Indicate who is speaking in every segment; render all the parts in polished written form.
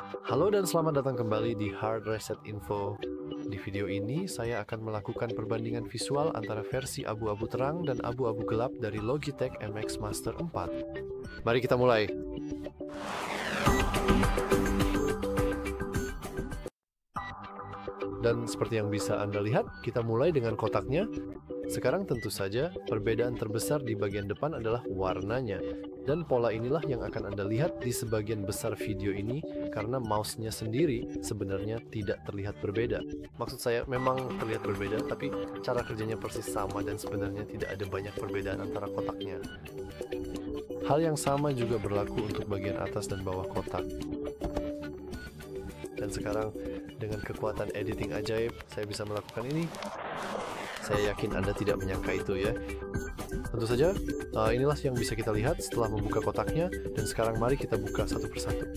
Speaker 1: Halo dan selamat datang kembali di Hard Reset Info. Di video ini saya akan melakukan perbandingan visual antara versi abu-abu terang dan abu-abu gelap dari Logitech MX Master 4. Mari kita mulai. Dan seperti yang bisa Anda lihat, kita mulai dengan kotaknya. Sekarang tentu saja perbedaan terbesar di bagian depan adalah warnanya. Dan pola inilah yang akan Anda lihat di sebagian besar video ini karena mouse-nya sendiri sebenarnya tidak terlihat berbeda. Maksud saya memang terlihat berbeda, tapi cara kerjanya persis sama dan sebenarnya tidak ada banyak perbedaan antara kotaknya. Hal yang sama juga berlaku untuk bagian atas dan bawah kotak. Dan sekarang dengan kekuatan editing ajaib, saya bisa melakukan ini. Saya yakin Anda tidak menyangka itu ya. Tentu saja, inilah yang bisa kita lihat setelah membuka kotaknya. Dan sekarang mari kita buka satu persatu.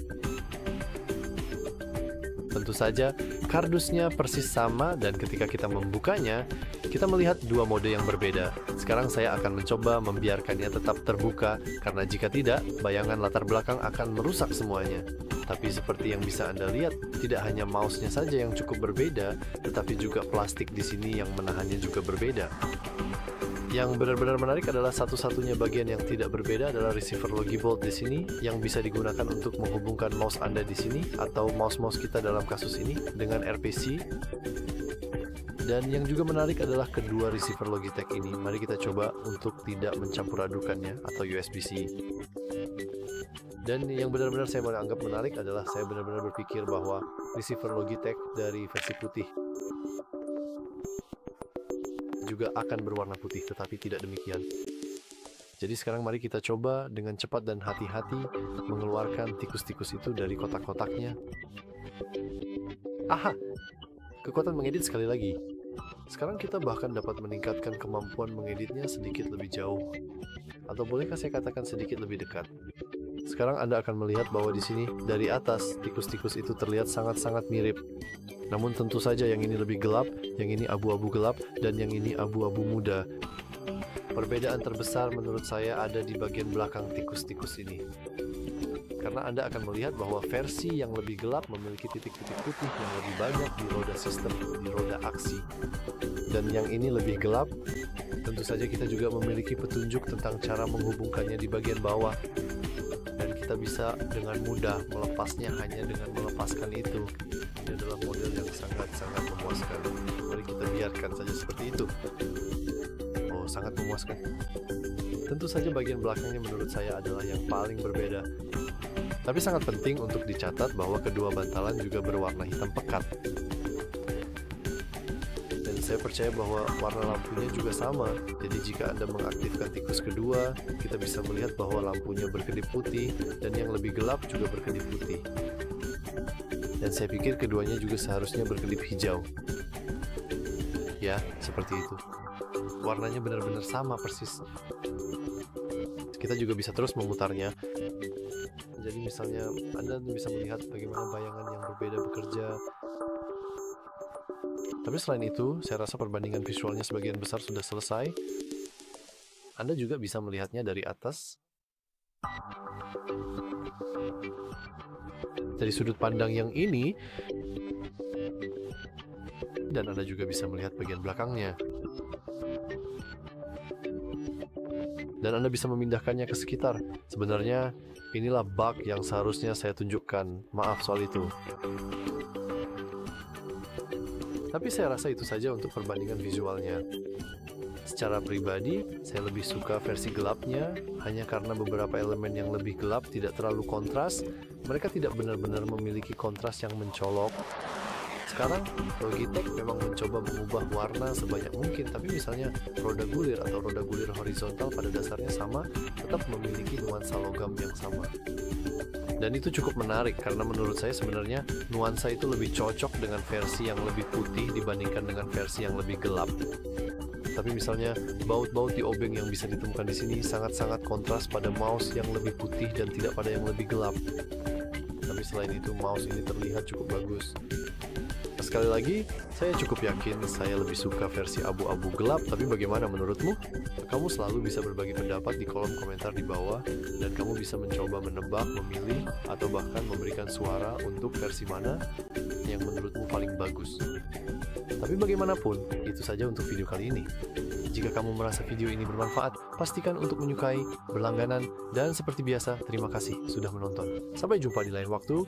Speaker 1: Tentu saja, kardusnya persis sama dan ketika kita membukanya, kita melihat dua mode yang berbeda. Sekarang saya akan mencoba membiarkannya tetap terbuka, karena jika tidak, bayangan latar belakang akan merusak semuanya. Tapi seperti yang bisa Anda lihat, tidak hanya mouse-nya saja yang cukup berbeda, tetapi juga plastik di sini yang menahannya juga berbeda. Yang benar-benar menarik adalah satu-satunya bagian yang tidak berbeda adalah receiver Logibolt di sini yang bisa digunakan untuk menghubungkan mouse Anda di sini atau mouse-mouse kita dalam kasus ini dengan RPC. Dan yang juga menarik adalah kedua receiver Logitech ini. Mari kita coba untuk tidak mencampur adukannya atau USB-C. Dan yang benar-benar saya anggap menarik adalah saya benar-benar berpikir bahwa receiver Logitech dari versi putih juga akan berwarna putih, tetapi tidak demikian. Jadi sekarang mari kita coba dengan cepat dan hati-hati mengeluarkan tikus-tikus itu dari kotak-kotaknya. Aha! Kekuatan mengedit sekali lagi. Sekarang kita bahkan dapat meningkatkan kemampuan mengeditnya sedikit lebih jauh. Atau bolehkah saya katakan sedikit lebih dekat? Sekarang Anda akan melihat bahwa di sini, dari atas, tikus-tikus itu terlihat sangat-sangat mirip. Namun tentu saja yang ini lebih gelap, yang ini abu-abu gelap, dan yang ini abu-abu muda. Perbedaan terbesar menurut saya ada di bagian belakang tikus-tikus ini. Karena Anda akan melihat bahwa versi yang lebih gelap memiliki titik-titik putih yang lebih banyak di roda sistem, di roda aksi. Dan yang ini lebih gelap, tentu saja kita juga memiliki petunjuk tentang cara menghubungkannya di bagian bawah. Dan kita bisa dengan mudah melepasnya hanya dengan melepaskan itu. Ini adalah model yang sangat-sangat memuaskan. Mari kita biarkan saja seperti itu. Oh, sangat memuaskan. Tentu saja bagian belakangnya menurut saya adalah yang paling berbeda. Tapi sangat penting untuk dicatat bahwa kedua bantalan juga berwarna hitam pekat. Dan saya percaya bahwa warna lampunya juga sama. Jadi jika Anda mengaktifkan tikus kedua, kita bisa melihat bahwa lampunya berkedip putih dan yang lebih gelap juga berkedip putih. Dan saya pikir keduanya juga seharusnya berkedip hijau. Ya, seperti itu. Warnanya benar-benar sama persis. Kita juga bisa terus memutarnya. Jadi misalnya Anda bisa melihat bagaimana bayangan yang berbeda bekerja. Tapi selain itu, saya rasa perbandingan visualnya sebagian besar sudah selesai. Anda juga bisa melihatnya dari atas. Dari sudut pandang yang ini. Dan Anda juga bisa melihat bagian belakangnya. Dan Anda bisa memindahkannya ke sekitar. Sebenarnya, inilah bug yang seharusnya saya tunjukkan. Maaf soal itu. Tapi saya rasa itu saja untuk perbandingan visualnya. Secara pribadi, saya lebih suka versi gelapnya, hanya karena beberapa elemen yang lebih gelap tidak terlalu kontras. Mereka tidak benar-benar memiliki kontras yang mencolok. Sekarang, Logitech memang mencoba mengubah warna sebanyak mungkin, tapi misalnya roda gulir atau roda gulir horizontal pada dasarnya sama, tetap memiliki nuansa logam yang sama. Dan itu cukup menarik, karena menurut saya sebenarnya nuansa itu lebih cocok dengan versi yang lebih putih dibandingkan dengan versi yang lebih gelap. Tapi misalnya, baut-baut di obeng yang bisa ditemukan di sini sangat-sangat kontras pada mouse yang lebih putih dan tidak pada yang lebih gelap. Tapi selain itu, mouse ini terlihat cukup bagus. Sekali lagi, saya cukup yakin saya lebih suka versi abu-abu gelap, tapi bagaimana menurutmu? Kamu selalu bisa berbagi pendapat di kolom komentar di bawah, dan kamu bisa mencoba menebak, memilih, atau bahkan memberikan suara untuk versi mana yang menurutmu paling bagus. Tapi bagaimanapun, itu saja untuk video kali ini. Jika kamu merasa video ini bermanfaat, pastikan untuk menyukai, berlangganan, dan seperti biasa, terima kasih sudah menonton. Sampai jumpa di lain waktu.